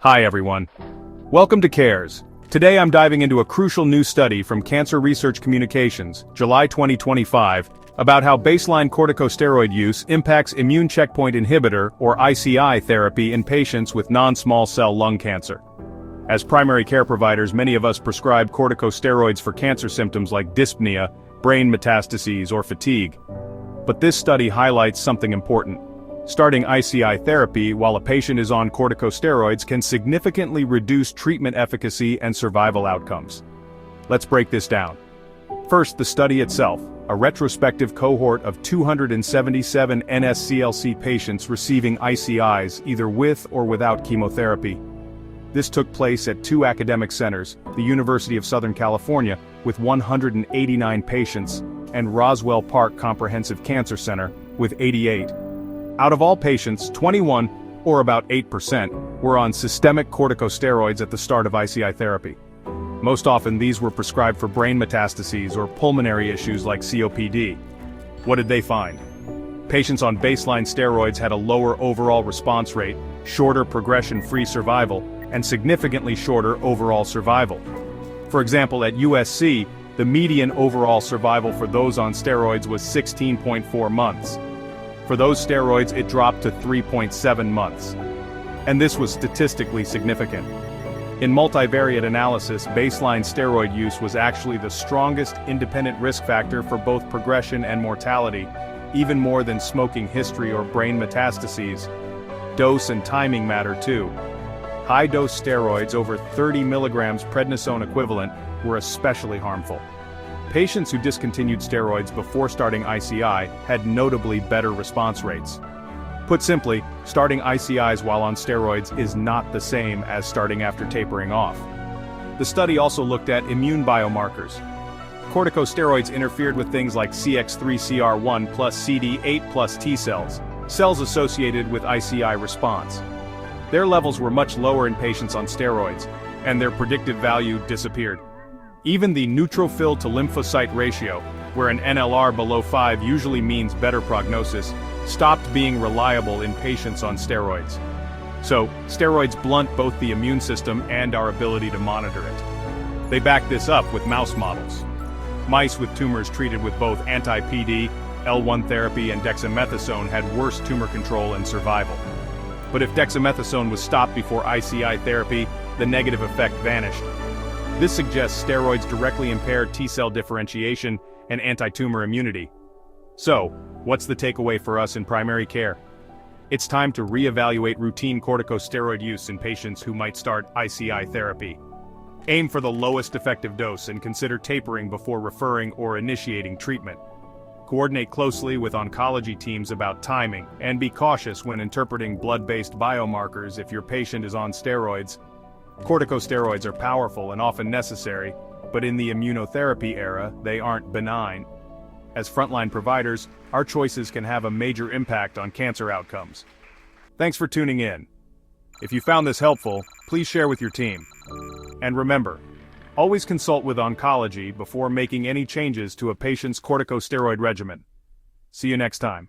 Hi everyone. Welcome to CARES. Today I'm diving into a crucial new study from Cancer Research Communications, July 2025, about how baseline corticosteroid use impacts immune checkpoint inhibitor or ICI therapy in patients with non-small cell lung cancer. As primary care providers, many of us prescribe corticosteroids for cancer symptoms like dyspnea, brain metastases, or fatigue. But this study highlights something important. Starting ICI therapy while a patient is on corticosteroids can significantly reduce treatment efficacy and survival outcomes. Let's break this down. First, the study itself, a retrospective cohort of 277 NSCLC patients receiving ICIs either with or without chemotherapy. This took place at two academic centers, the University of Southern California, with 189 patients, and Roswell Park Comprehensive Cancer Center, with 88. Out of all patients, 21, or about 8%, were on systemic corticosteroids at the start of ICI therapy. Most often these were prescribed for brain metastases or pulmonary issues like COPD. What did they find? Patients on baseline steroids had a lower overall response rate, shorter progression-free survival, and significantly shorter overall survival. For example, at USC, the median overall survival for those on steroids was 16.4 months. For those steroids, it dropped to 3.7 months. And this was statistically significant. In multivariate analysis, baseline steroid use was actually the strongest independent risk factor for both progression and mortality, even more than smoking history or brain metastases. Dose and timing matter too. High-dose steroids over 30 milligrams prednisone equivalent were especially harmful. Patients who discontinued steroids before starting ICI had notably better response rates. Put simply, starting ICIs while on steroids is not the same as starting after tapering off. The study also looked at immune biomarkers. Corticosteroids interfered with things like CX3CR1 plus CD8 plus T cells, cells associated with ICI response. Their levels were much lower in patients on steroids, and their predictive value disappeared. Even the neutrophil to lymphocyte ratio, where an NLR below 5 usually means better prognosis, stopped being reliable in patients on steroids. So, steroids blunt both the immune system and our ability to monitor it. They back this up with mouse models. Mice with tumors treated with both anti-PD, L1 therapy, and dexamethasone had worse tumor control and survival. But if dexamethasone was stopped before ICI therapy, the negative effect vanished. This suggests steroids directly impair T-cell differentiation and anti-tumor immunity. So, what's the takeaway for us in primary care? It's time to reevaluate routine corticosteroid use in patients who might start ICI therapy. Aim for the lowest effective dose and consider tapering before referring or initiating treatment. Coordinate closely with oncology teams about timing, and be cautious when interpreting blood-based biomarkers if your patient is on steroids. Corticosteroids are powerful and often necessary, but in the immunotherapy era, they aren't benign. As frontline providers, our choices can have a major impact on cancer outcomes. Thanks for tuning in. If you found this helpful, please share with your team. And remember, always consult with oncology before making any changes to a patient's corticosteroid regimen. See you next time.